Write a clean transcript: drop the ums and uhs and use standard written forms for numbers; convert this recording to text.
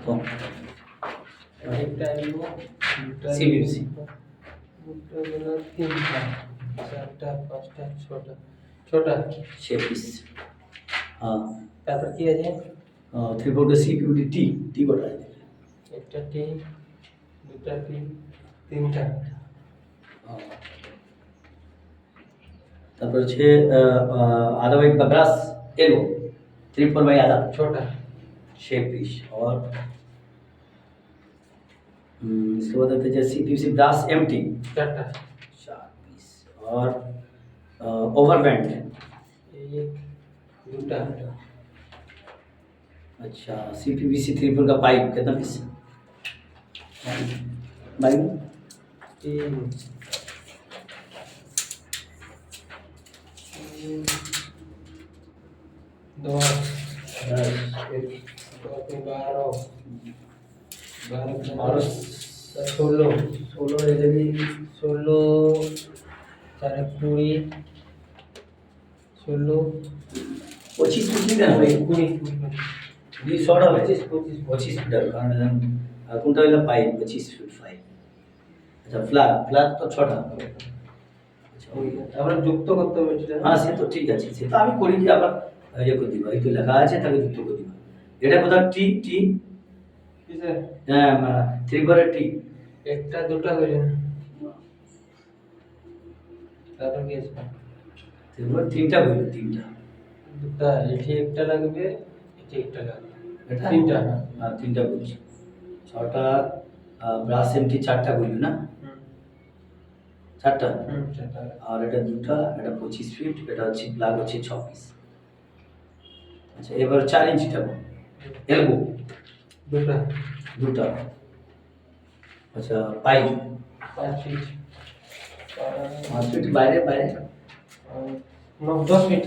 তো একটা এলবো, দুটা CPVC দুটো হলো তিনটা, চারটা, পাঁচটা, ছটা। 6 পিস। हाँ তারপর কি আছে? 3/4 CPVC टी কটা আছে? একটা টি, দুটা টি, তিনটা। তারপর হচ্ছে आधा बाई ब्रश एलो 3/4 बाई आधा ছটা। 6 पीस। और इसके बाद आते हैं CPVC ब्रश एम्प्टी চারটা। 4 पीस। और ओवरबैंड एक, দুটা। अच्छा CPVC 3/4 का पाइप कितना पीस? बाई তিন, 10, 10 12, 12 16, 16 এদিকে 16 4 20, 16 25 फीट नहीं देना भाई 20, 20 शॉर्ट হবে 25, 25 ফিট হবে কারণ কোনটা হলো পাইপ 25 ফিট পাইপ। আচ্ছা ফ্ল্যাগ তো 6টা। আমরা যুক্ত করতে হবে এটা। হ্যাঁ সে তো ঠিক আছে, সে তো আমি করি কি আবার ইয়ে করে দিব, এই তো লেখা আছে তাকে যুক্ত করে দিব। এটা কোথাও টি টি কিসে? হ্যাঁ 3/4 টি একটা দুটা করে না। তারপর কি আছে? 3/4 তিনটা বলি তিনটা। দুটা, এটি একটা লাগবে, এটি একটা লাগবে। এটা তিনটা। হ্যাঁ তিনটা বলছি। 6টা ব্রাশ এমটি 4টা বললি না? 4টা। সেটা আর এটা দুটা, এটা 25 ফিট, এটা হচ্ছে প্লাগ হচ্ছে 6 পিস। আচ্ছা এবার 4 ইঞ্চিটা এলবো দুটা। দুটা। আচ্ছা পাইপ 5 ফিট, 5 ফিট বাইরে বাইরে 10 ফিট,